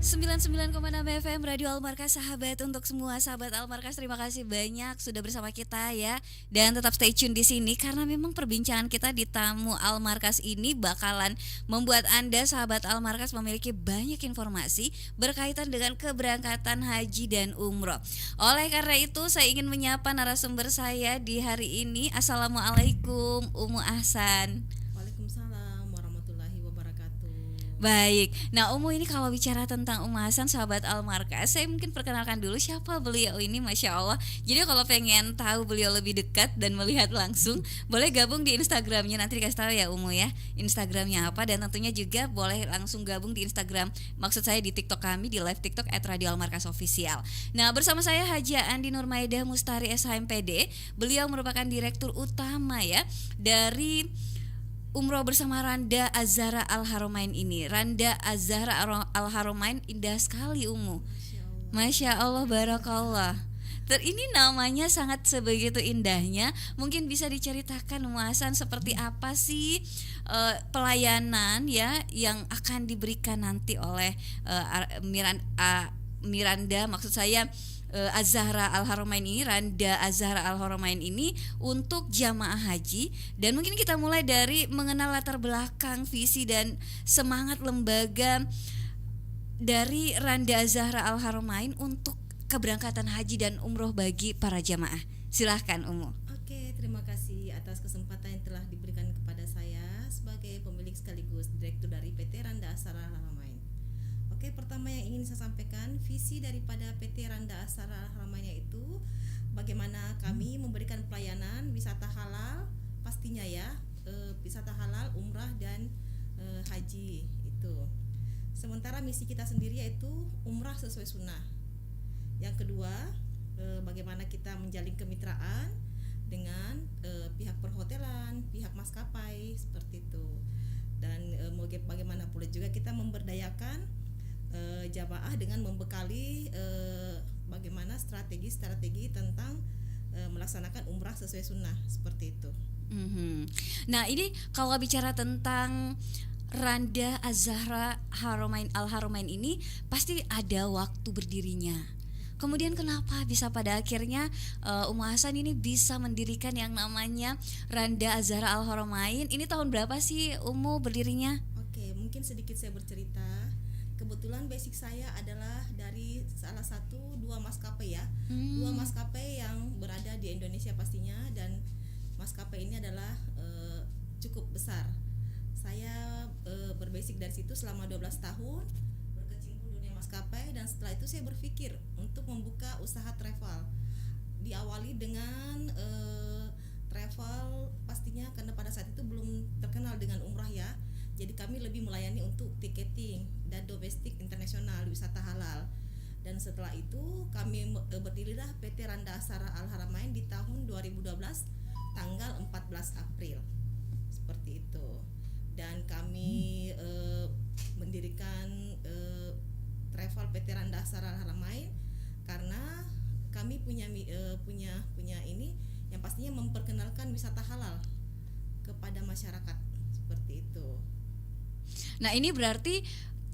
99,6 FM Radio Almarkas sahabat, untuk semua sahabat Almarkas, terima kasih banyak sudah bersama kita ya. Dan tetap stay tune di sini karena memang perbincangan kita di tamu Almarkas ini bakalan membuat Anda sahabat Almarkas memiliki banyak informasi berkaitan dengan keberangkatan haji dan umroh. Oleh karena itu saya ingin menyapa narasumber saya di hari ini. Assalamualaikum Umu Ahsan. Waalaikumsalam warahmatullahi wabarakatuh. Baik, nah Umu ini kalau bicara tentang Umu Hasan sahabat Almarkas, saya mungkin perkenalkan dulu siapa beliau ini, Masya Allah. Jadi kalau pengen tahu beliau lebih dekat dan melihat langsung, boleh gabung di Instagramnya, nanti dikasih tahu ya Umu ya, Instagramnya apa. Dan tentunya juga boleh langsung gabung di Instagram, maksud saya di TikTok kami, di live TikTok @radioalmarkasofficial. Nah bersama saya Haja Andi Nurmaidah Mustari SHMPD. Beliau merupakan direktur utama ya dari Umroh bersama Randa Az-Zahra Al-Haramain ini. Randa Az-Zahra Al-Haramain indah sekali Umu. Masya Allah, barakallah. Ini namanya sangat sebegitu indahnya. Mungkin bisa diceritakan Umu Hasan seperti apa sih pelayanan ya yang akan diberikan nanti oleh Miranda, maksud saya Az-Zahra Al-Haramain ini, Randa Az-Zahra Al-Haramain ini untuk jamaah haji. Dan mungkin kita mulai dari mengenal latar belakang, visi dan semangat lembaga dari Randa Az-Zahra Al-Haramain untuk keberangkatan haji dan umroh bagi para jamaah. Silahkan Umu. Oke, terima kasih atas kesempatan yang telah diberikan kepada saya sebagai pemilik sekaligus direktur dari PT Randa Az-Zahra Al-Haramain. Oke, pertama yang ingin saya sampaikan, visi daripada PT Randa Az-Zahra Al-Haramain yaitu bagaimana kami memberikan pelayanan wisata halal, pastinya ya, wisata halal, umrah dan haji itu. Sementara misi kita sendiri yaitu umrah sesuai sunnah. Yang kedua, bagaimana kita menjalin kemitraan dengan pihak perhotelan, pihak maskapai seperti itu. Dan bagaimana pula juga kita memberdayakan jamaah dengan membekali bagaimana strategi tentang melaksanakan umrah sesuai sunnah seperti itu. Nah ini kalau bicara tentang Randa Az-Zahra Al-Haramain ini pasti ada waktu berdirinya. Kemudian kenapa bisa pada akhirnya Umu Hasan ini bisa mendirikan yang namanya Randa Az-Zahra Al-Haramain? Ini tahun berapa sih Umu berdirinya? Oke, mungkin sedikit saya bercerita. Kebetulan basic saya adalah dari salah satu dua maskapai ya, dua maskapai yang berada di Indonesia pastinya, dan maskapai ini adalah cukup besar. Saya berbasic dari situ selama 12 tahun berkecimpung dunia maskapai, dan setelah itu saya berpikir untuk membuka usaha travel. Diawali dengan travel pastinya karena pada saat itu belum terkenal dengan umrah ya. Jadi kami lebih melayani untuk tiketing dan domestik internasional wisata halal. Dan setelah itu kami berdirilah PT Randa Az-Zahra Al-Haramain di tahun 2012 tanggal 14 April. Seperti itu. Dan kami mendirikan travel PT Randa Az-Zahra Al-Haramain karena kami punya ini yang pastinya memperkenalkan wisata halal kepada masyarakat seperti itu. Nah ini berarti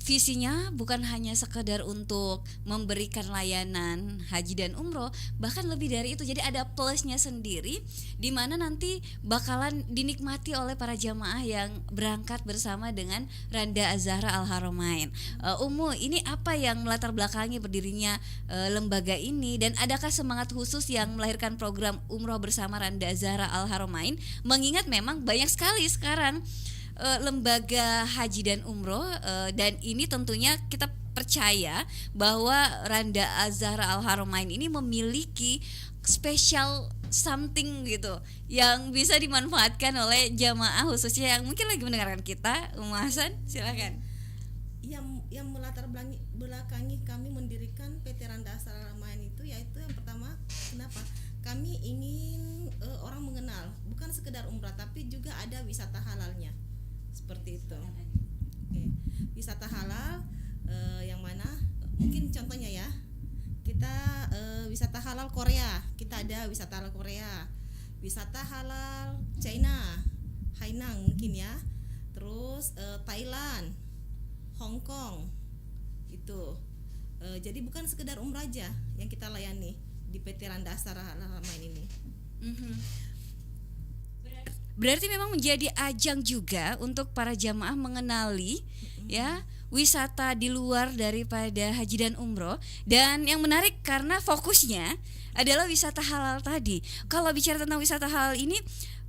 visinya bukan hanya sekedar untuk memberikan layanan haji dan umroh, bahkan lebih dari itu. Jadi ada plusnya sendiri di mana nanti bakalan dinikmati oleh para jamaah yang berangkat bersama dengan Randa Az-Zahra Al-Haramain. Umu, ini apa yang melatar belakangi berdirinya lembaga ini, dan adakah semangat khusus yang melahirkan program umroh bersama Randa Az-Zahra Al-Haramain? Mengingat memang banyak sekali sekarang lembaga haji dan umroh, dan ini tentunya kita percaya bahwa Randa Az-Zahra Al-Haramain ini memiliki special something gitu yang bisa dimanfaatkan oleh jamaah khususnya yang mungkin lagi mendengarkan kita. Umu Hasan, silakan. Yang melatar belakangi kami mendirikan PT Randa Az-Zahra Al-Haramain itu yaitu yang pertama, kenapa? Kami ingin orang mengenal bukan sekedar umrah tapi juga ada wisata halalnya. Seperti itu. Oke. Wisata halal yang mana mungkin contohnya ya, kita wisata halal Korea, kita ada wisata halal Korea, wisata halal China, Hainan mungkin ya, terus Thailand, Hong Kong, Itu. Jadi bukan sekedar umrah aja yang kita layani di PT Randa Asara Al Haramain ini. Mhm. Berarti memang menjadi ajang juga untuk para jamaah mengenali ya wisata di luar daripada haji dan umroh. Dan yang menarik karena fokusnya adalah wisata halal tadi. Kalau bicara tentang wisata halal ini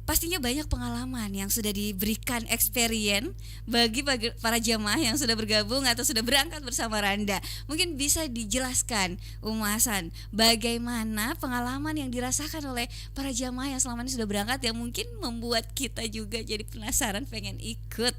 pastinya banyak pengalaman yang sudah diberikan experience bagi para jamaah yang sudah bergabung atau sudah berangkat bersama Randa. Mungkin bisa dijelaskan Hasan, bagaimana pengalaman yang dirasakan oleh para jamaah yang selama ini sudah berangkat yang mungkin membuat kita juga jadi penasaran pengen ikut.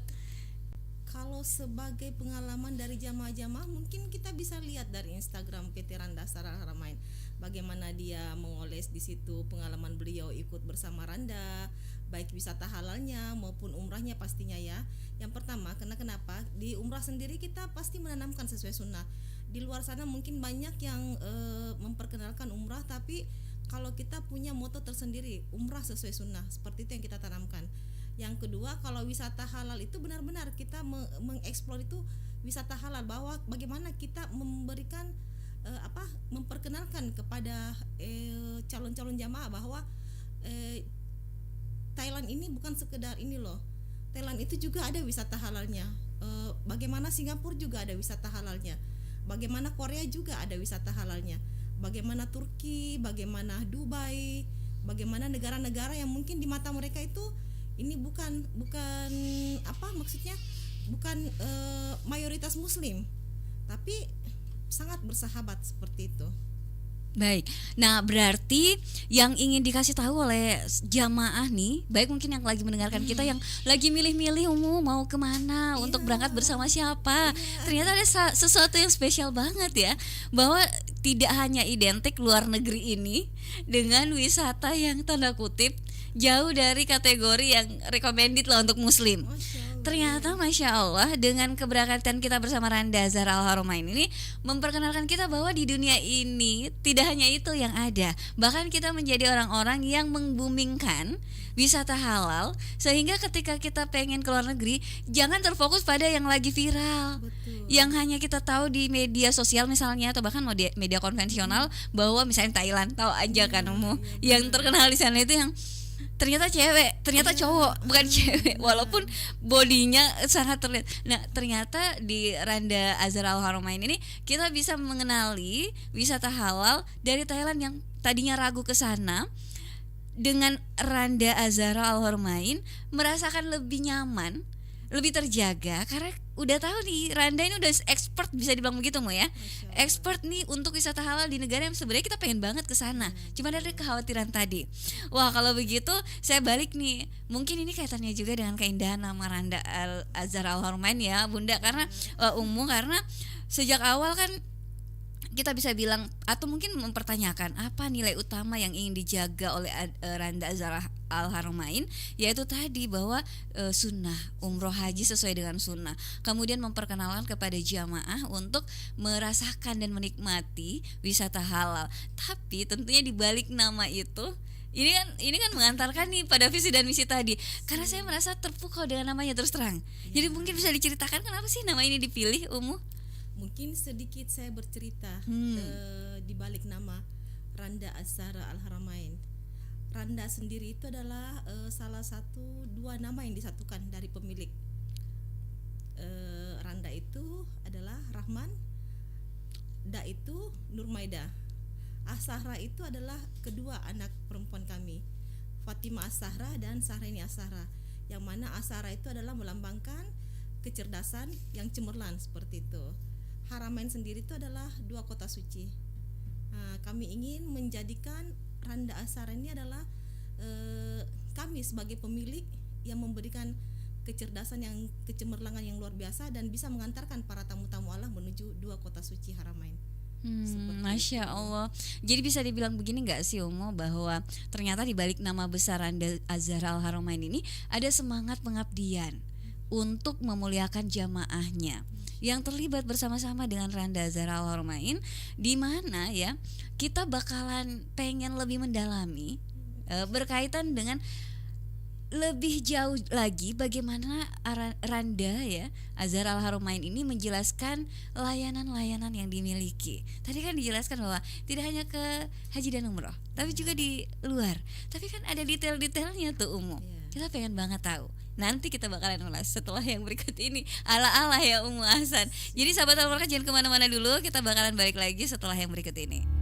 Kalau sebagai pengalaman dari jamaah-jamaah mungkin kita bisa lihat dari Instagram PT Randa Asara Al Haramain bagaimana dia mengoles di situ pengalaman beliau ikut bersama Randa, baik wisata halalnya maupun umrahnya pastinya ya. Yang pertama, kenapa? Di umrah sendiri kita pasti menanamkan sesuai sunnah. Di luar sana mungkin banyak yang memperkenalkan umrah, tapi kalau kita punya moto tersendiri, umrah sesuai sunnah, seperti itu yang kita tanamkan. Yang kedua, kalau wisata halal itu benar-benar kita mengeksplor itu wisata halal, bahwa bagaimana kita memberikan memperkenalkan kepada calon-calon jamaah bahwa Thailand ini bukan sekedar ini loh. Thailand itu juga ada wisata halalnya. Bagaimana Singapura juga ada wisata halalnya. Bagaimana Korea juga ada wisata halalnya. Bagaimana Turki, bagaimana Dubai, bagaimana negara-negara yang mungkin di mata mereka itu ini bukan maksudnya bukan mayoritas muslim, tapi sangat bersahabat seperti itu. Baik, nah berarti yang ingin dikasih tahu oleh jamaah nih, baik mungkin yang lagi mendengarkan kita yang lagi milih-milih mau kemana untuk berangkat bersama siapa, ternyata ada sesuatu yang spesial banget ya, bahwa tidak hanya identik luar negeri ini dengan wisata yang tanda kutip jauh dari kategori yang recommended lah untuk muslim. Ternyata Masya Allah dengan keberangkatan kita bersama Randa Azhar Al Haramain ini memperkenalkan kita bahwa di dunia ini tidak hanya itu yang ada, bahkan kita menjadi orang-orang yang membumingkan wisata halal, sehingga ketika kita pengen ke luar negeri jangan terfokus pada yang lagi viral. Betul. Yang hanya kita tahu di media sosial misalnya, atau bahkan media konvensional, bahwa misalnya Thailand, tahu aja kan yang terkenal di sana itu yang ternyata cewek, ternyata cowok, bukan cewek, walaupun bodinya sangat terlihat. Nah, ternyata di Randa Azhar Al Haramain ini kita bisa mengenali wisata halal dari Thailand yang tadinya ragu ke sana. Dengan Randa Azhar Al Haramain merasakan lebih nyaman, lebih terjaga, karena udah tahu nih Randa ini udah expert, bisa dibilang begitu ya. Expert nih untuk wisata halal di negara yang sebenarnya kita pengen banget ke sana. Cuma ada kekhawatiran tadi. Wah, kalau begitu saya balik nih. Mungkin ini kaitannya juga dengan keindahan nama Randa Azhar Al Haramain ya, Bunda, karena karena sejak awal kan kita bisa bilang atau mungkin mempertanyakan apa nilai utama yang ingin dijaga oleh Randa Azhar Al Haramain, yaitu tadi bahwa sunnah, umroh haji sesuai dengan sunnah. Kemudian memperkenalkan kepada jamaah untuk merasakan dan menikmati wisata halal. Tapi tentunya di balik nama itu ini kan mengantarkan nih pada visi dan misi tadi. Karena saya merasa terpukau dengan namanya, terus terang. Jadi mungkin bisa diceritakan kenapa sih nama ini dipilih, Mungkin sedikit saya bercerita di balik nama Randa Azhar Al Haramain. Randa sendiri itu adalah salah satu dua nama yang disatukan dari pemilik. Randa itu adalah Rahman, Da itu Nurmaida. Ashara itu adalah kedua anak perempuan kami, Fatimah Ashara dan Sahraini Ashara. Yang mana Ashara itu adalah melambangkan kecerdasan yang cemerlang seperti itu. Haramain sendiri itu adalah dua kota suci. Kami ingin menjadikan Randa Ashara ini adalah kami sebagai pemilik yang memberikan kecerdasan yang kecemerlangan yang luar biasa dan bisa mengantarkan para tamu-tamu Allah menuju dua kota suci Haramain. Masya Allah. Jadi bisa dibilang begini nggak sih bahwa ternyata di balik nama besar Randa Azhar Al Haramain ini ada semangat pengabdian untuk memuliakan jamaahnya yang terlibat bersama-sama dengan Randa Azhar Al Haramain, di mana ya kita bakalan pengen lebih mendalami berkaitan dengan lebih jauh lagi bagaimana Randa ya Azhar Al Haramain ini menjelaskan layanan-layanan yang dimiliki. Tadi kan dijelaskan bahwa tidak hanya ke haji dan umroh, tapi juga di luar. Tapi kan ada detail-detailnya tuh Iya. Kita pengen banget tahu. Nanti kita bakalan ulas setelah yang berikut ini. Ala-ala ya Umu Hasan. Jadi sahabat Almarka jangan kemana-mana dulu. Kita bakalan balik lagi setelah yang berikut ini.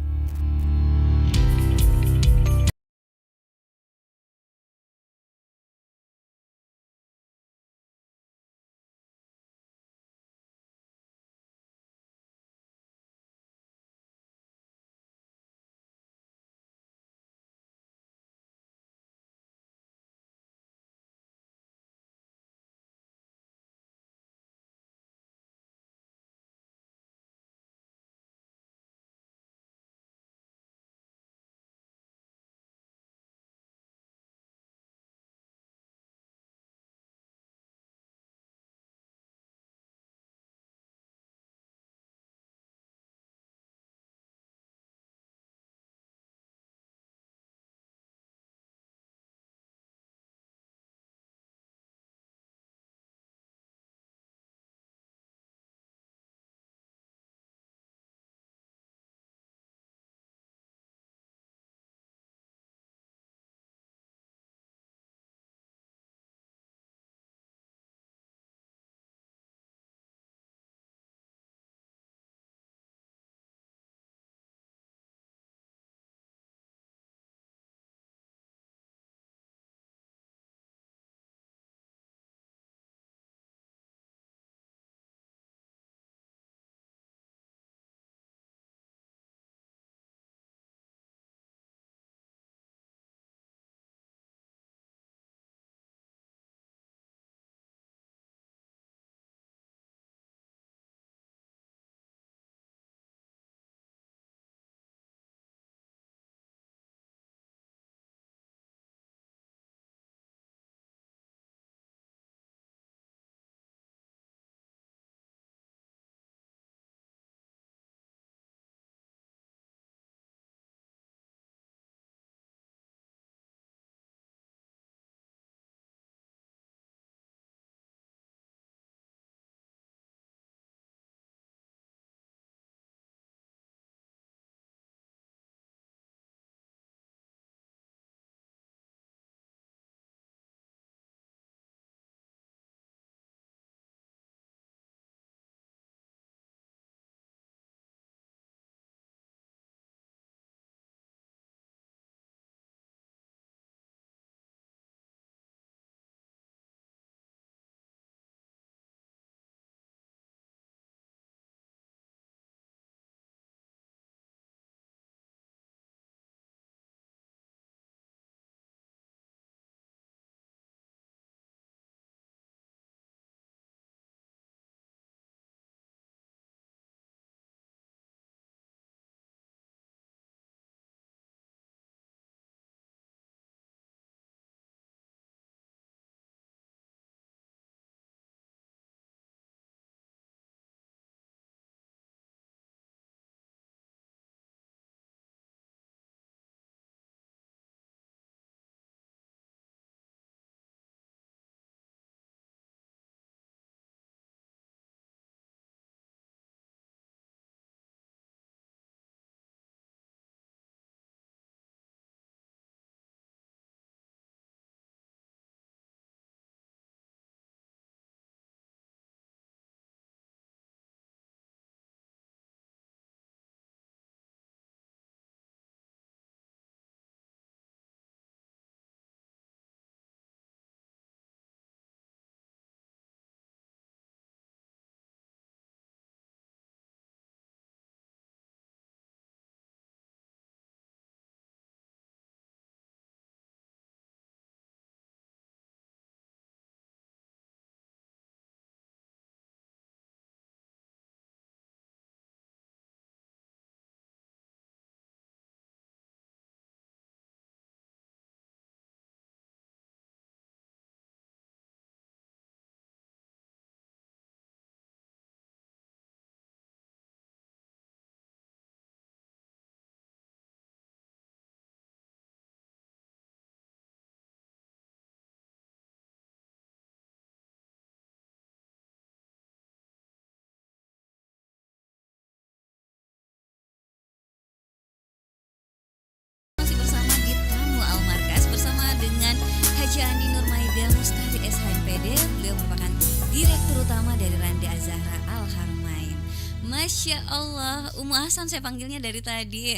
Masya Allah, Umu Hasan saya panggilnya dari tadi,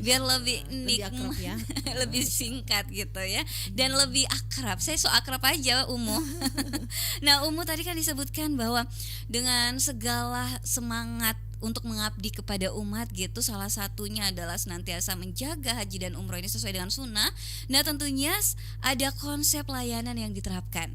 biar lebih Lebih akrab ya. lebih singkat gitu ya, dan lebih akrab. Saya so akrab aja Umu. Nah Umu tadi kan disebutkan bahwa dengan segala semangat untuk mengabdi kepada umat gitu, salah satunya adalah senantiasa menjaga haji dan umroh ini sesuai dengan sunnah. Nah tentunya ada konsep layanan yang diterapkan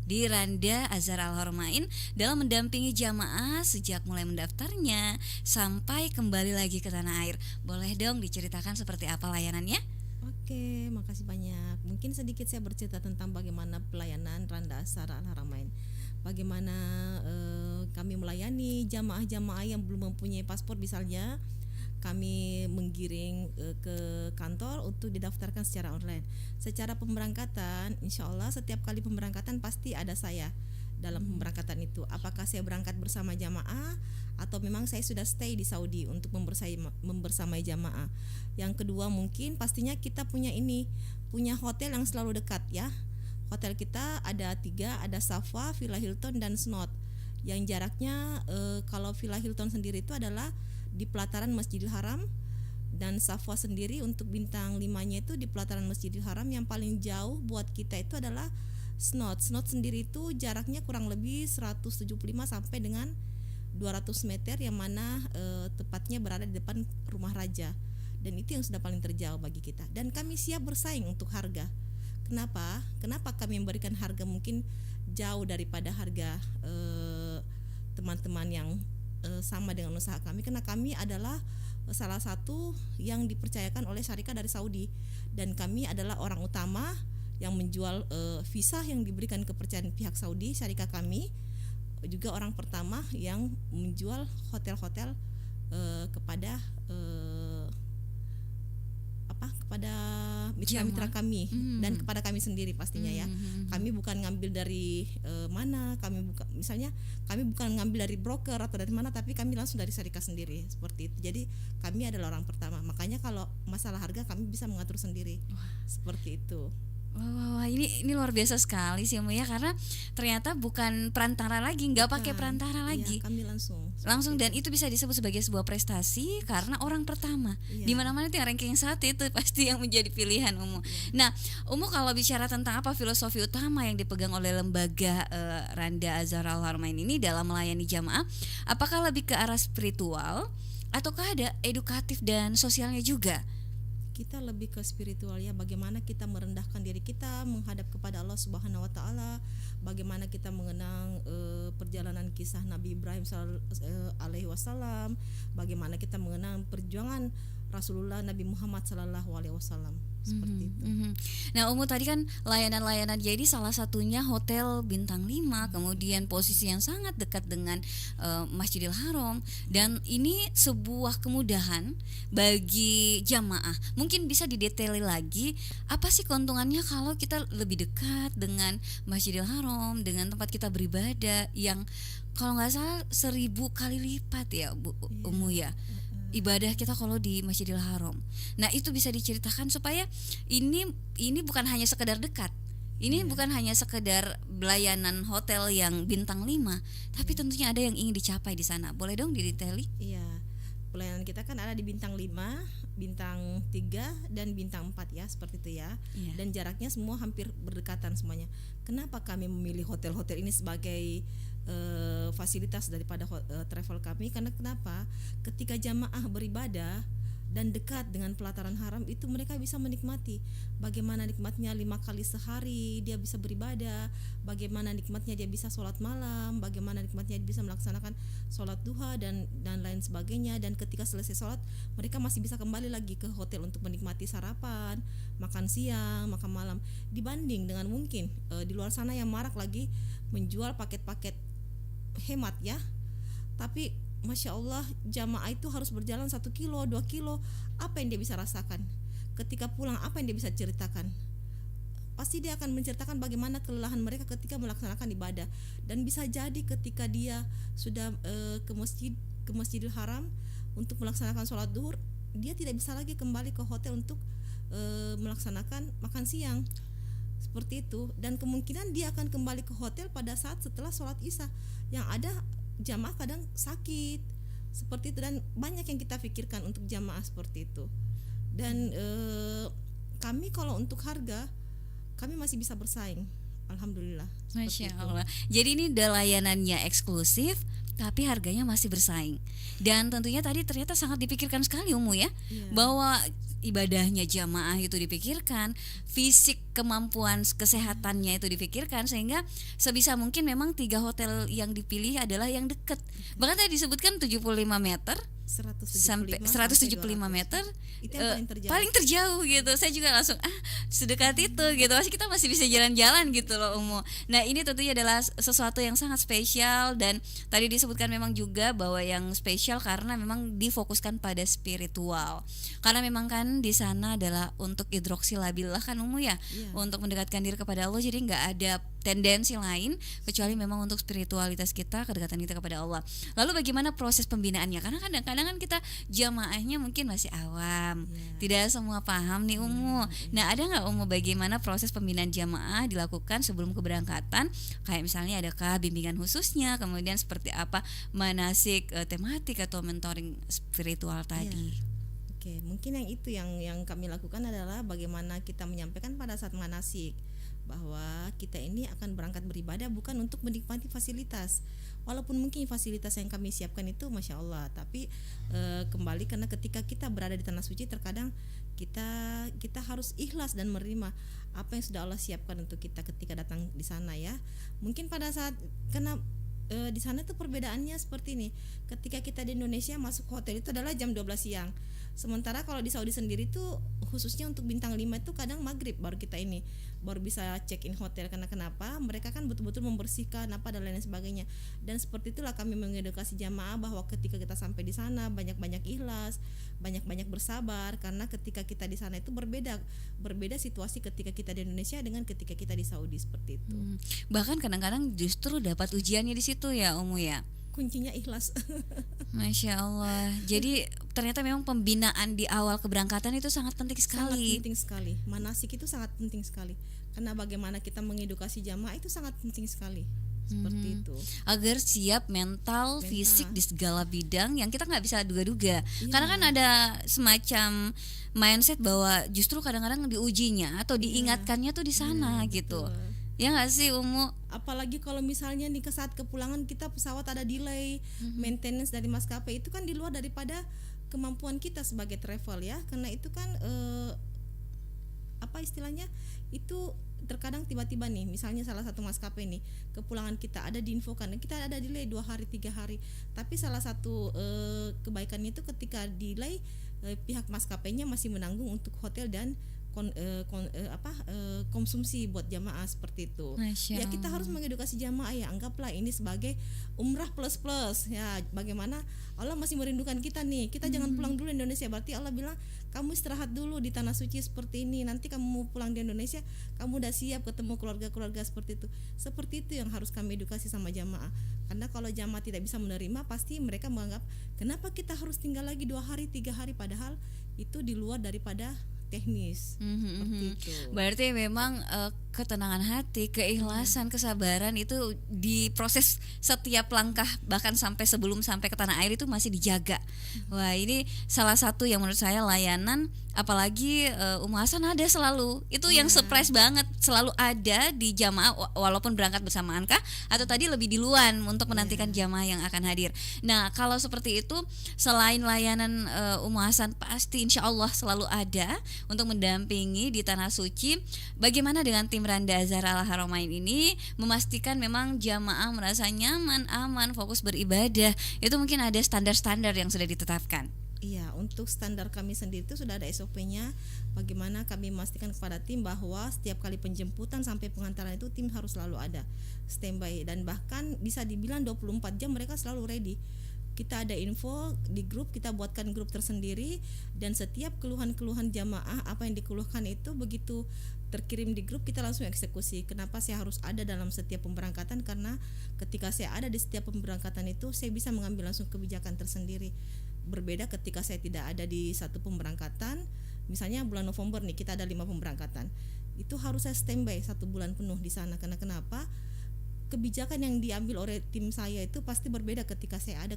di Randa Azhar Al Haramain dalam mendampingi jamaah sejak mulai mendaftarnya sampai kembali lagi ke tanah air. Boleh dong diceritakan seperti apa layanannya? Oke, makasih banyak. Mungkin sedikit saya bercerita tentang bagaimana pelayanan Randa Azhar Al Haramain. Bagaimana kami melayani jamaah-jamaah yang belum mempunyai paspor misalnya, kami menggiring ke kantor untuk didaftarkan secara online. Secara pemberangkatan, insya Allah setiap kali pemberangkatan pasti ada saya dalam pemberangkatan itu. Apakah saya berangkat bersama jamaah atau memang saya sudah stay di Saudi untuk membersamai jamaah. Yang kedua mungkin pastinya kita punya hotel yang selalu dekat ya. Hotel kita ada 3, ada Safa, Villa Hilton dan Snot. Yang jaraknya kalau Villa Hilton sendiri itu adalah di pelataran Masjidil Haram, dan Safa sendiri untuk bintang 5-nya itu di pelataran Masjidil Haram. Yang paling jauh buat kita itu adalah Snot. Snot sendiri itu jaraknya kurang lebih 175 sampai dengan 200 meter, yang mana tepatnya berada di depan rumah raja, dan itu yang sudah paling terjauh bagi kita. Dan kami siap bersaing untuk harga. Kenapa kami memberikan harga mungkin jauh daripada harga teman-teman yang sama dengan usaha kami, karena kami adalah salah satu yang dipercayakan oleh syarikat dari Saudi, dan kami adalah orang utama yang menjual visa yang diberikan kepercayaan pihak Saudi. Syarikat kami juga orang pertama yang menjual hotel-hotel kepada mitra-mitra kami dan kepada kami sendiri pastinya ya. Kami bukan ngambil dari misalnya kami bukan ngambil dari broker atau dari mana, tapi kami langsung dari syarikat sendiri seperti itu. Jadi kami adalah orang pertama. Makanya kalau masalah harga kami bisa mengatur sendiri. Seperti itu. Wah, ini luar biasa sekali sih Umu ya, karena ternyata bukan perantara lagi, nggak pakai perantara lagi. Iya, kami langsung Dan itu bisa disebut sebagai sebuah prestasi karena orang pertama. Di mana-mana itu yang ranking 1 itu pasti yang menjadi pilihan Umu. Nah, Umu kalau bicara tentang apa filosofi utama yang dipegang oleh lembaga Randa Azhar Al Haramain ini dalam melayani jamaah, apakah lebih ke arah spiritual ataukah ada edukatif dan sosialnya juga? Kita lebih ke spiritual ya, bagaimana kita merendahkan diri kita menghadap kepada Allah Subhanahu wa taala, bagaimana kita mengenang perjalanan kisah Nabi Ibrahim alaihi wasallam, bagaimana kita mengenang perjuangan Rasulullah Nabi Muhammad sallallahu alaihi wasallam. Seperti itu. Nah, Umu tadi kan layanan-layanan jadi salah satunya hotel bintang 5, kemudian posisi yang sangat dekat dengan Masjidil Haram, dan ini sebuah kemudahan bagi jamaah. Mungkin bisa didetaili lagi apa sih keuntungannya kalau kita lebih dekat dengan Masjidil Haram, dengan tempat kita beribadah yang kalau nggak salah 1000 kali lipat ya Umu ya. Ibadah kita kalau di Masjidil Haram. Nah, itu bisa diceritakan supaya ini bukan hanya sekedar dekat. Ini bukan hanya sekedar pelayanan hotel yang bintang 5, tapi tentunya ada yang ingin dicapai di sana. Boleh dong didetaili? Iya. Pelayanan kita kan ada di bintang 5, bintang 3 dan bintang 4 ya, seperti itu ya. Dan jaraknya semua hampir berdekatan semuanya. Kenapa kami memilih hotel-hotel ini sebagai fasilitas daripada travel kami? Karena kenapa? Ketika jamaah beribadah dan dekat dengan pelataran haram itu, mereka bisa menikmati bagaimana nikmatnya 5 kali sehari dia bisa beribadah, bagaimana nikmatnya dia bisa sholat malam, bagaimana nikmatnya dia bisa melaksanakan sholat duha dan lain sebagainya. Dan ketika selesai sholat, mereka masih bisa kembali lagi ke hotel untuk menikmati sarapan, makan siang, makan malam, dibanding dengan mungkin di luar sana yang marak lagi menjual paket-paket hemat ya. Tapi Masya Allah, jamaah itu harus berjalan 1 kilo, 2 kilo. Apa yang dia bisa rasakan? Ketika pulang, apa yang dia bisa ceritakan? Pasti dia akan menceritakan bagaimana kelelahan mereka ketika melaksanakan ibadah. Dan bisa jadi ketika dia sudah ke Masjidil Haram untuk melaksanakan sholat duhur, dia tidak bisa lagi kembali ke hotel untuk melaksanakan makan siang. Seperti itu. Dan kemungkinan dia akan kembali ke hotel pada saat setelah sholat isya. Yang ada jamaah kadang sakit seperti itu, dan banyak yang kita pikirkan untuk jamaah seperti itu. Dan kami kalau untuk harga kami masih bisa bersaing, alhamdulillah. Masya Seperti itu. Allah. Jadi ini udah layanannya eksklusif, tapi harganya masih bersaing. Dan tentunya tadi ternyata sangat dipikirkan sekali Umu ya, Iya. bahwa ibadahnya jamaah itu dipikirkan, fisik kemampuan kesehatannya itu dipikirkan, sehingga sebisa mungkin memang 3 hotel yang dipilih adalah yang dekat. Bahkan tadi disebutkan 75 meter sampai 175 meter, itu yang paling terjauh. paling terjauh gitu. Saya juga langsung sedekat itu gitu. Masih kita masih bisa jalan-jalan gitu loh Umu. Nah, ini tentunya adalah sesuatu yang sangat spesial, dan tadi disebutkan memang juga bahwa yang spesial karena memang difokuskan pada spiritual. Karena memang kan di sana adalah untuk hidroksilabillah kan Umu ya. Iya. Untuk mendekatkan diri kepada Allah, jadi nggak ada tendensi lain kecuali memang untuk spiritualitas kita, kedekatan kita kepada Allah. Lalu bagaimana proses pembinaannya? Karena kadang-kadang kan kita jamaahnya mungkin masih awam, tidak semua paham nih Umu. Nah, ada nggak Umu bagaimana proses pembinaan jamaah dilakukan sebelum keberangkatan? Kayak misalnya adakah bimbingan khususnya, kemudian seperti apa manasik tematik atau mentoring spiritual tadi? Oke, mungkin yang itu yang kami lakukan adalah bagaimana kita menyampaikan pada saat manasik bahwa kita ini akan berangkat beribadah bukan untuk menikmati fasilitas. Walaupun mungkin fasilitas yang kami siapkan itu masya Allah, tapi kembali karena ketika kita berada di tanah suci terkadang kita harus ikhlas dan menerima apa yang sudah Allah siapkan untuk kita ketika datang di sana ya. Mungkin pada saat karena di sana tuh perbedaannya seperti ini. Ketika kita di Indonesia masuk hotel itu adalah jam 12 siang. Sementara kalau di Saudi sendiri tuh khususnya untuk bintang 5 itu kadang maghrib baru kita ini baru bisa check in hotel. Karena kenapa? Mereka kan betul-betul membersihkan apa dan lain sebagainya. Dan seperti itulah kami mengedukasi jamaah bahwa ketika kita sampai di sana banyak-banyak ikhlas, banyak-banyak bersabar, karena ketika kita di sana itu berbeda situasi ketika kita di Indonesia dengan ketika kita di Saudi seperti itu. Bahkan kadang-kadang justru dapat ujiannya di situ ya Umu ya. Kuncinya ikhlas. Masya Allah. Jadi ternyata memang pembinaan di awal keberangkatan itu sangat penting Sangat sekali. penting sekali. Manasik itu sangat penting sekali. Karena bagaimana kita mengedukasi jamaah itu sangat penting sekali. Seperti itu. Agar siap mental, fisik di segala bidang yang kita nggak bisa duga-duga. Karena kan ada semacam mindset bahwa justru kadang-kadang diujinya atau diingatkannya tuh di sana gitu. Betul. Ya nggak sih Umu? Apalagi kalau misalnya nih ke saat kepulangan kita pesawat ada delay, maintenance dari maskapai itu kan di luar daripada kemampuan kita sebagai travel ya. Karena itu kan apa istilahnya itu terkadang tiba-tiba nih misalnya salah satu maskapai nih kepulangan kita ada diinfokan kita ada delay 2 hari 3 hari, tapi salah satu kebaikannya itu ketika delay pihak maskapainya masih menanggung untuk hotel dan konsumsi buat jamaah seperti itu. Masya Ya kita harus mengedukasi jamaah ya, anggaplah ini sebagai umrah plus ya, bagaimana Allah masih merindukan kita nih, kita jangan pulang dulu Indonesia, berarti Allah bilang kamu istirahat dulu di tanah suci seperti ini, nanti kamu mau pulang di Indonesia kamu udah siap ketemu keluarga-keluarga seperti itu yang harus kami edukasi sama jamaah. Karena kalau jamaah tidak bisa menerima pasti mereka menganggap kenapa kita harus tinggal lagi 2 hari 3 hari, padahal itu di luar daripada teknis. Seperti itu. Berarti memang ketenangan hati, keikhlasan, kesabaran itu di proses setiap langkah, bahkan sampai sebelum sampai ke tanah air itu masih dijaga. Wah, ini salah satu yang menurut saya layanan, apalagi Umu Hasan ada selalu. Itu yang surprise banget, selalu ada di jamaah walaupun berangkat bersamaan kah atau tadi lebih duluan untuk menantikan jamaah yang akan hadir. Nah, kalau seperti itu selain layanan Umu Hasan pasti insya Allah selalu ada untuk mendampingi di tanah suci. Bagaimana dengan tim Randa Azhar Al Haramain ini memastikan memang jamaah merasa nyaman, aman, fokus beribadah? Itu mungkin ada standar-standar yang sudah ditetapkan. Iya, untuk standar kami sendiri itu sudah ada SOP-nya. Bagaimana kami memastikan kepada tim bahwa setiap kali penjemputan sampai pengantaran itu tim harus selalu ada standby, dan bahkan bisa dibilang 24 jam mereka selalu ready. Kita ada info di grup, kita buatkan grup tersendiri, dan setiap keluhan-keluhan jamaah apa yang dikeluhkan itu begitu terkirim di grup kita langsung eksekusi. Kenapa saya harus ada dalam setiap pemberangkatan? Karena ketika saya ada di setiap pemberangkatan itu saya bisa mengambil langsung kebijakan tersendiri. Berbeda ketika saya tidak ada di satu pemberangkatan, misalnya bulan November nih kita ada 5 pemberangkatan, itu harus saya standby 1 bulan penuh di sana. Karena kenapa? kebijakan yang diambil oleh tim saya itu pasti berbeda ketika saya ada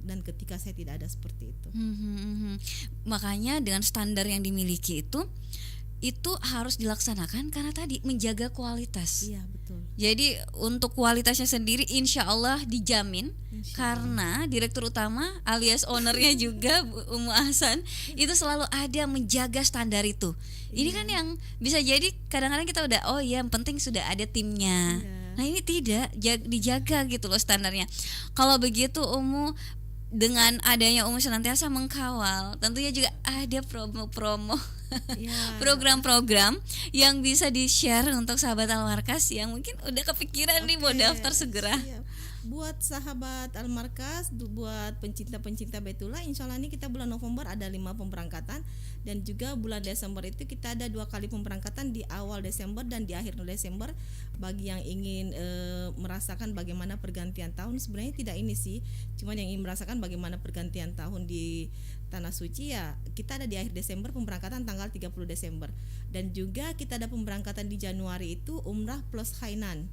dan ketika saya tidak ada, seperti itu. Makanya dengan standar yang dimiliki itu harus dilaksanakan karena tadi menjaga kualitas. Iya, betul. Jadi untuk kualitasnya sendiri insya Allah dijamin, karena direktur utama alias ownernya juga Umu Ahsan itu selalu ada menjaga standar itu. Ini kan yang bisa jadi kadang-kadang kita udah yang penting sudah ada timnya. Nah ini tidak dijaga gitu loh standarnya. Kalau begitu Umu, dengan adanya Umu senantiasa mengkawal, tentunya juga ada promo-promo program-program yang bisa di-share untuk sahabat Al-Markas yang mungkin udah kepikiran nih mau daftar segera. Buat sahabat Al-Markas, buat pencinta-pencinta Baitullah, insya Allah ini kita bulan November ada 5 pemberangkatan, dan juga bulan Desember itu kita ada 2 kali pemberangkatan, di awal Desember dan di akhir Desember. Bagi yang ingin merasakan bagaimana pergantian tahun, sebenarnya tidak ini sih, cuman yang ingin merasakan bagaimana pergantian tahun di Tanah Suci, ya kita ada di akhir Desember, pemberangkatan tanggal 30 Desember. Dan juga kita ada pemberangkatan di Januari itu Umrah plus Hainan.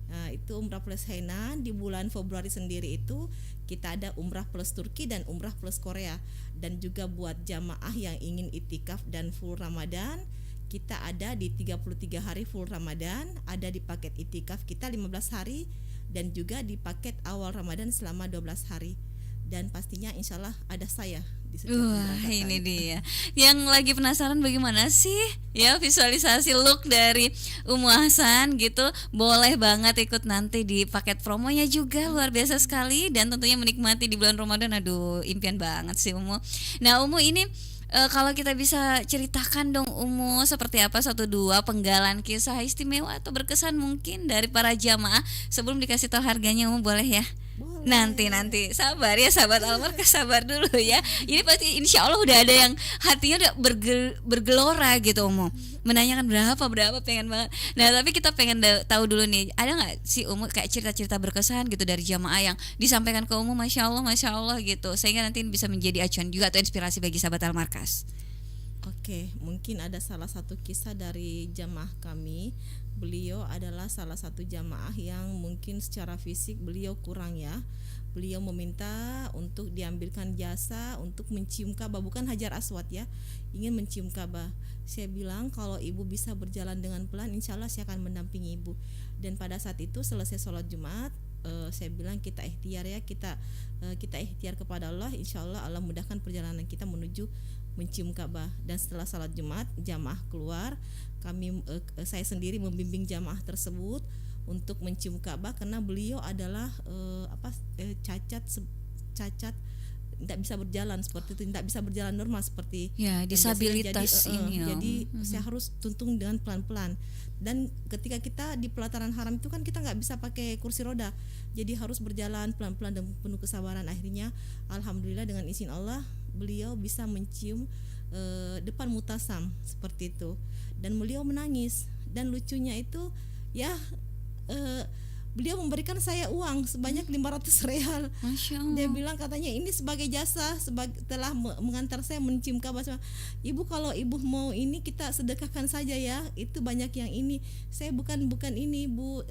Nah, itu Umrah plus Hainan. Di bulan Februari sendiri itu kita ada Umrah plus Turki dan Umrah plus Korea. Dan juga buat jamaah yang ingin itikaf dan full Ramadan, kita ada di 33 hari full Ramadan, ada di paket itikaf kita 15 hari, dan juga di paket awal Ramadan selama 12 hari. Dan pastinya insya Allah ada saya di setiap pemberangkatan. Ini dia. Yang lagi penasaran bagaimana sih ya visualisasi look dari Umu Ahsan gitu, boleh banget ikut nanti di paket promonya juga, luar biasa sekali, dan tentunya menikmati di bulan Ramadan. Aduh, impian banget sih Umu. Nah Umu ini kalau kita bisa ceritakan dong Umu, seperti apa 1-2 penggalan kisah istimewa atau berkesan mungkin dari para jamaah, sebelum dikasih tahu harganya Umu, boleh ya? Boleh. Nanti sabar ya sahabat Al-Markas, sabar dulu ya. Ini pasti insya Allah udah ada yang hatinya udah bergelora gitu Umu, menanyakan berapa pengen banget. Nah tapi kita pengen tahu dulu nih, ada nggak sih Umu kayak cerita-cerita berkesan gitu dari jamaah yang disampaikan ke Umu, masya Allah gitu, sehingga nanti bisa menjadi acuan juga atau inspirasi bagi sahabat Al-Markas. Oke, mungkin ada salah satu kisah dari jamaah kami. Beliau adalah salah satu jamaah yang mungkin secara fisik beliau kurang ya. Beliau meminta untuk diambilkan jasa untuk mencium Ka'bah, bukan Hajar Aswad ya, ingin mencium Ka'bah. Saya bilang kalau ibu bisa berjalan dengan pelan, insya Allah saya akan mendampingi ibu. Dan pada saat itu selesai sholat Jumat, saya bilang kita ikhtiar ya, kita ikhtiar kepada Allah, insya Allah Allah mudahkan perjalanan kita menuju mencium Ka'bah. Dan setelah salat Jumat, jamaah keluar, saya sendiri membimbing jamaah tersebut untuk mencium Ka'bah, karena beliau adalah cacat tidak bisa berjalan seperti itu, tidak bisa berjalan normal seperti ya, disabilitas ini. Jadi saya harus tuntun dengan pelan-pelan. Dan ketika kita di pelataran haram itu kan kita nggak bisa pakai kursi roda, jadi harus berjalan pelan-pelan dan penuh kesabaran. Akhirnya alhamdulillah dengan izin Allah beliau bisa mencium depan mutasam seperti itu, dan beliau menangis. Dan lucunya itu ya beliau memberikan saya uang sebanyak 500 real. Dia bilang katanya ini sebagai jasa, telah mengantar saya mencium Ka'bah. Ibu kalau ibu mau ini kita sedekahkan saja ya, itu banyak yang ini. Saya bukan ini Bu,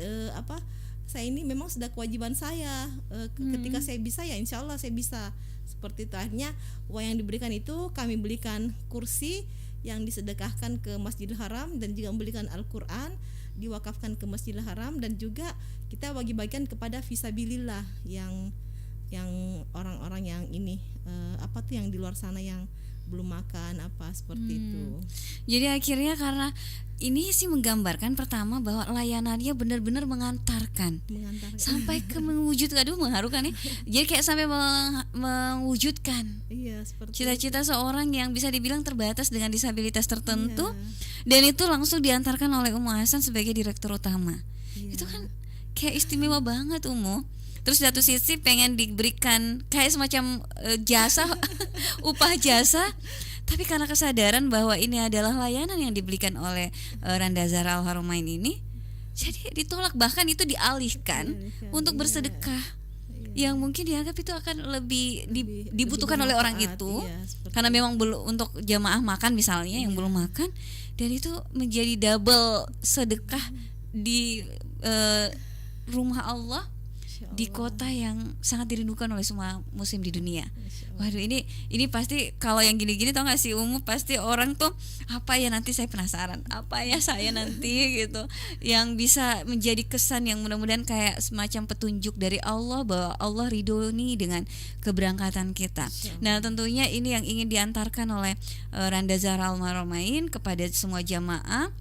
saya ini memang sudah kewajiban saya. Ketika saya bisa ya insya Allah saya bisa. Seperti itu. Akhirnya uang yang diberikan itu kami belikan kursi yang disedekahkan ke Masjidil Haram, dan juga membelikan Al-Quran diwakafkan ke Masjidil Haram, dan juga kita bagi-bagikan kepada fisabilillah yang orang-orang yang ini yang di luar sana yang belum makan seperti itu. Jadi akhirnya karena ini sih menggambarkan pertama bahwa layanannya benar-benar mengantarkan sampai ke mewujudkan, aduh mengharukan ya. Jadi kayak sampai mewujudkan cita-cita seorang yang bisa dibilang terbatas dengan disabilitas tertentu, dan itu langsung diantarkan oleh Umu Ahsan sebagai direktur utama. Itu kan kayak istimewa banget Umu. Terus di satu sisi pengen diberikan kayak semacam jasa upah jasa, tapi karena kesadaran bahwa ini adalah layanan yang diberikan oleh Randa Zahra Al-Haramain ini, jadi ditolak, bahkan itu dialihkan untuk bersedekah yang mungkin dianggap itu akan lebih dibutuhkan oleh orang itu, karena memang belum untuk jamaah makan misalnya yang belum makan, dan itu menjadi double sedekah rumah Allah Masya di Allah. kota yang sangat dirindukan oleh semua muslim di dunia. Masya Allah. Waduh, ini pasti kalau yang gini-gini tau gak sih Umu, pasti orang tuh apa ya nanti, saya penasaran apa ya saya nanti gitu, yang bisa menjadi kesan yang mudah-mudahan kayak semacam petunjuk dari Allah bahwa Allah ridho nih dengan keberangkatan kita. Masya Allah. Nah tentunya ini yang ingin diantarkan oleh Randa Zahra Al-Maromain kepada semua jamaah.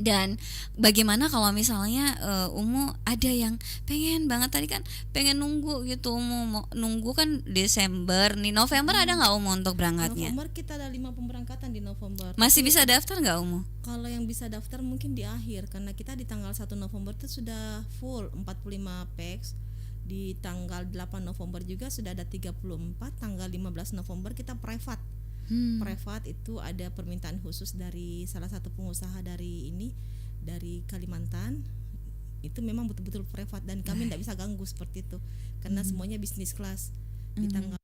Dan bagaimana kalau misalnya Umu ada yang pengen banget, tadi kan pengen nunggu gitu, Umu mau nunggu kan Desember nih, November ada nggak Umu untuk berangkatnya? November kita ada 5 pemberangkatan di November. Masih Tapi bisa daftar nggak Umu? kalau yang bisa daftar mungkin di akhir, karena kita di tanggal 1 November itu sudah full 45 packs. Di tanggal 8 November juga sudah ada 34, tanggal 15 November kita private. Private itu ada permintaan khusus dari salah satu pengusaha dari Kalimantan. Itu memang betul-betul private dan kami tidak bisa ganggu seperti itu karena semuanya bisnis kelas. Di tanggal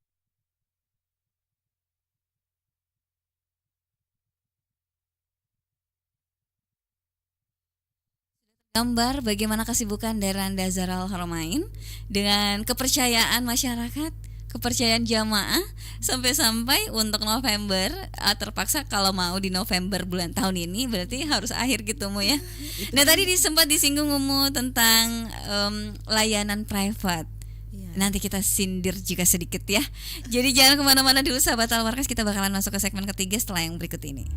Gambar bagaimana kesibukan dari Randa Zahra Al-Haramain dengan kepercayaan masyarakat, kepercayaan jamaah, sampai-sampai untuk November terpaksa kalau mau di November bulan tahun ini berarti harus akhir gitu Mu ya. Nah tadi sempat disinggung Mu tentang layanan private. ya. Nanti kita sindir juga sedikit ya. Jadi jangan kemana-mana dulu sahabat Al-Markas, kita bakalan masuk ke segmen ketiga setelah yang berikut ini.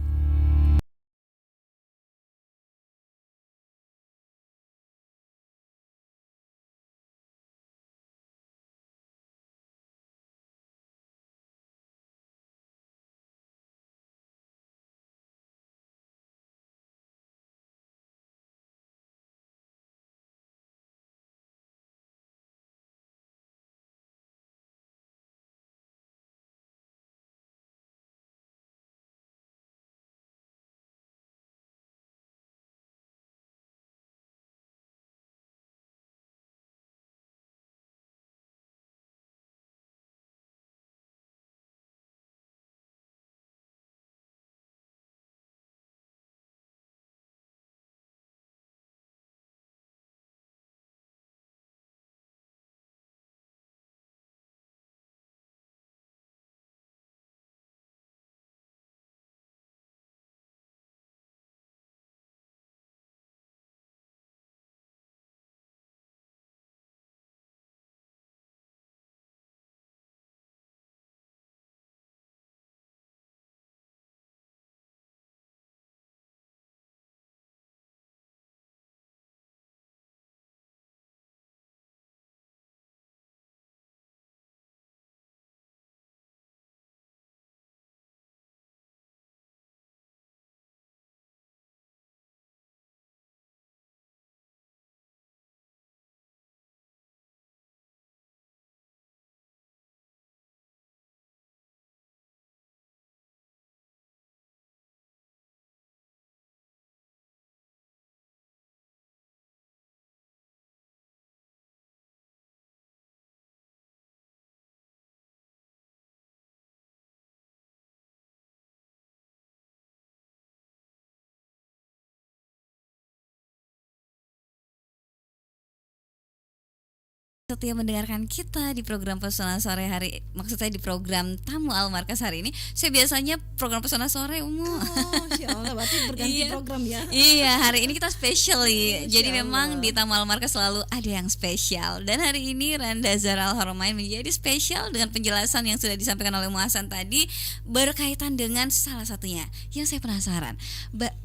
Setia mendengarkan kita di program Pesona Sore hari, maksud saya di program Tamu Al-Markas hari ini. Saya biasanya program Pesona Sore Umu. Oh, Masya Allah, berarti berganti Iya. program ya. Iya, hari ini kita spesial nih. Masya Jadi memang Allah. di Tamu Al-Markas selalu ada yang spesial. Dan hari ini Randa Zahra Al-Haramain menjadi spesial dengan penjelasan yang sudah disampaikan oleh Mu Hasan tadi, berkaitan dengan salah satunya yang saya penasaran.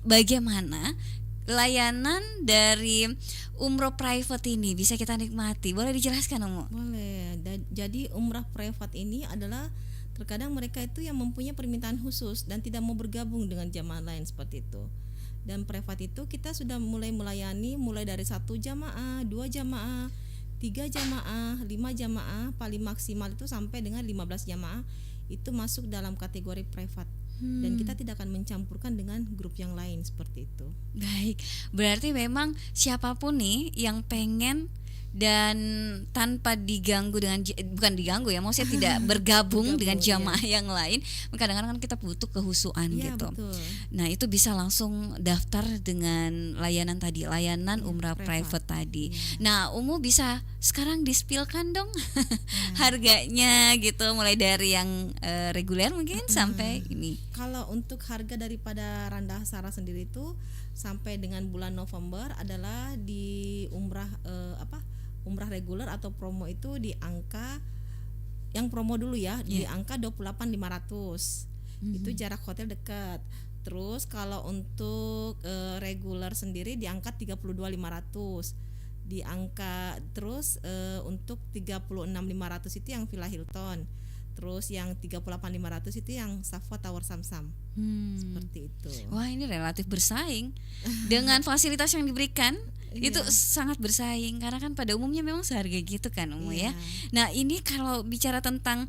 Bagaimana layanan dari umroh private ini bisa kita nikmati? Boleh dijelaskan Umu? Boleh. Jadi umrah private ini adalah terkadang mereka itu yang mempunyai permintaan khusus dan tidak mau bergabung dengan jamaah lain seperti itu. Dan private itu kita sudah mulai melayani mulai dari 1 jamaah, 2 jamaah, 3 jamaah, 5 jamaah, paling maksimal itu sampai dengan 15 jamaah itu masuk dalam kategori private. Dan kita tidak akan mencampurkan dengan grup yang lain seperti itu. Baik, berarti memang siapapun nih yang pengen dan tanpa diganggu dengan bukan diganggu ya, maksudnya tidak bergabung dengan jamaah yang lain. Kadang-kadang kan kita butuh kehusuan Iya, gitu. betul. Nah itu bisa langsung daftar dengan layanan tadi, layanan umrah private tadi. Nah Umu bisa sekarang dispilkan dong harganya gitu, mulai dari yang reguler mungkin sampai ini. Kalau untuk harga daripada Randa Asara sendiri itu sampai dengan bulan November adalah di umrah umrah reguler atau promo itu di angka yang promo dulu ya, di angka 28.500. Itu jarak hotel dekat. Terus kalau untuk reguler sendiri di angka 32.500. Di angka terus untuk 36.500 itu yang Villa Hilton. Terus yang 38.500 itu yang Safwa Tower Samsam. Seperti itu. Wah ini relatif bersaing dengan fasilitas yang diberikan. Itu sangat bersaing karena kan pada umumnya memang seharga gitu kan Umu ya. Nah ini kalau bicara tentang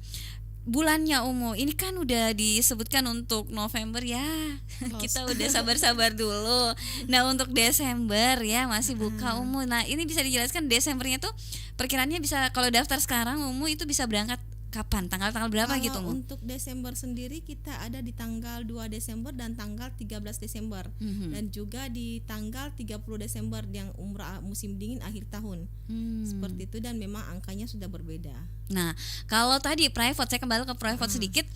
bulannya Umu, ini kan udah disebutkan untuk November ya. Kita udah sabar-sabar dulu. Nah untuk Desember ya masih buka Umu. Nah ini bisa dijelaskan Desembernya tuh perkiraannya bisa, kalau daftar sekarang Umu itu bisa berangkat kapan? Tanggal-tanggal berapa Kalau gitu Umu? untuk Desember sendiri kita ada di tanggal 2 Desember dan tanggal 13 Desember. Dan juga di tanggal 30 Desember yang umrah musim dingin akhir tahun. Seperti itu, dan memang angkanya sudah berbeda. Nah kalau tadi private, saya kembali ke private sedikit.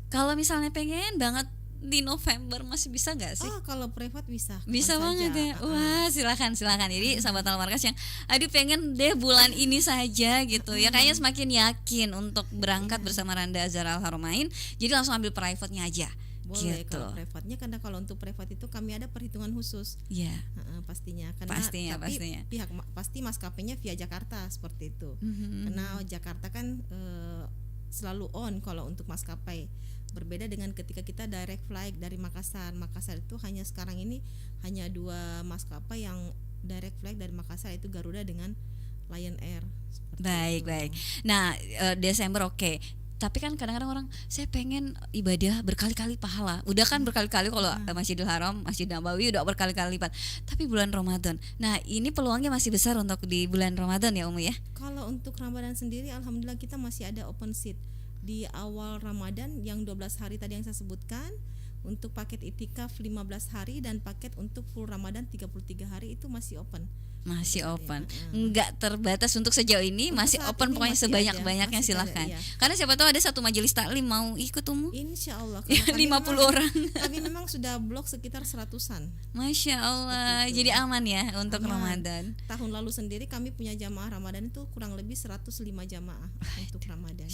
Kalau misalnya pengen banget di November masih bisa nggak sih? Oh kalau private bisa. Bisa banget ya. Wah silakan. Jadi sahabat Al-Markas yang aduh pengen deh bulan ini saja gitu ya, kayaknya semakin yakin untuk berangkat bersama Randa Azhara Al Haramain, jadi langsung ambil private-nya aja. Boleh gitu. Kalau private-nya, karena kalau untuk private itu kami ada perhitungan khusus. Iya. Pastinya karena pastinya. Pihak pasti maskapainya via Jakarta seperti itu. Karena Jakarta kan selalu on kalau untuk maskapai. Berbeda dengan ketika kita direct flight dari Makassar. Makassar itu sekarang ini hanya 2 maskapai yang direct flight dari Makassar, itu Garuda dengan Lion Air. Baik. Nah Desember oke. Tapi kan kadang-kadang orang, saya pengen ibadah berkali-kali pahala. Udah kan berkali-kali kalau Masjidil Haram, Masjid Nabawi udah berkali-kali lipat. Tapi bulan Ramadan, nah ini peluangnya masih besar untuk di bulan Ramadan ya Umu ya? Kalau untuk Ramadan sendiri alhamdulillah kita masih ada open seat di awal Ramadan yang 12 hari tadi yang saya sebutkan. Untuk paket itikaf 15 hari dan paket untuk full Ramadan 33 hari itu masih open. Masih open, enggak terbatas untuk sejauh ini, untuk masih open, pokoknya sebanyak-banyaknya silahkan. Karena siapa tahu ada satu majelis taklim mau ikut Umu. Insya Allah. 50 orang. Kami memang sudah blok sekitar 100-an. Masya Allah, jadi aman ya untuk Ramadan. Tahun lalu sendiri kami punya jamaah Ramadan itu kurang lebih 105 jamaah untuk Ramadan.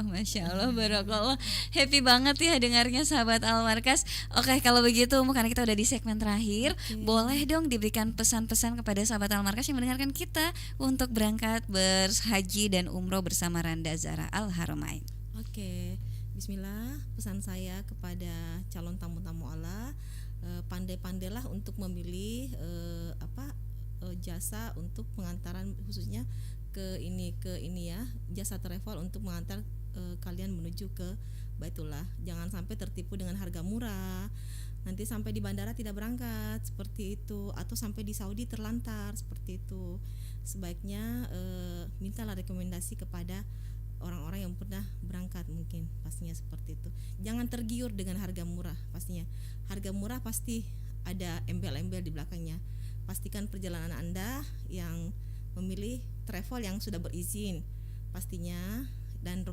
Masya Allah, barakallah. Happy banget ya dengarnya sahabat Al-Markas. Oke, kalau begitu Umu, karena kita udah di segmen terakhir, boleh dong diberikan pesan-pesan kepada sahabat Al-Markas yang mendengarkan kita untuk berangkat berhaji dan umroh bersama Randa Azhara Al Haramain. Oke, bismillah. Pesan saya kepada calon tamu-tamu Allah, pandai-pandailah untuk memilih jasa untuk pengantaran, khususnya ke ini ya, jasa travel untuk mengantar kalian menuju ke Baitullah. Jangan sampai tertipu dengan harga murah, nanti sampai di bandara tidak berangkat seperti itu, atau sampai di Saudi terlantar seperti itu. Sebaiknya mintalah rekomendasi kepada orang-orang yang pernah berangkat, mungkin pastinya seperti itu. Jangan tergiur dengan harga murah. Pastinya harga murah pasti ada embel-embel di belakangnya. Pastikan perjalanan Anda yang memilih travel yang sudah berizin pastinya, dan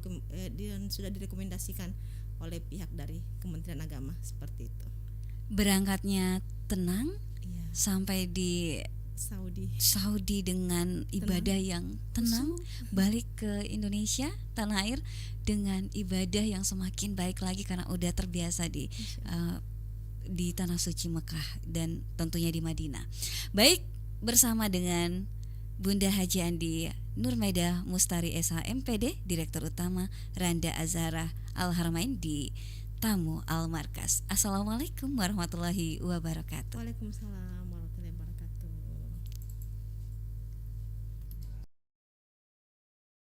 sudah direkomendasikan oleh pihak dari Kementerian Agama seperti itu. Berangkatnya tenang, sampai di Saudi dengan ibadah yang tenang, balik ke Indonesia tanah air dengan ibadah yang semakin baik lagi karena udah terbiasa di tanah suci Mekah dan tentunya di Madinah. Baik, bersama dengan Bunda Haji Andi Nurmaidah Mustari SH MPD, Direktur Utama Randa Azhara Al Haramain di Tamu Al Markas. Assalamualaikum warahmatullahi wabarakatuh. Waalaikumsalam.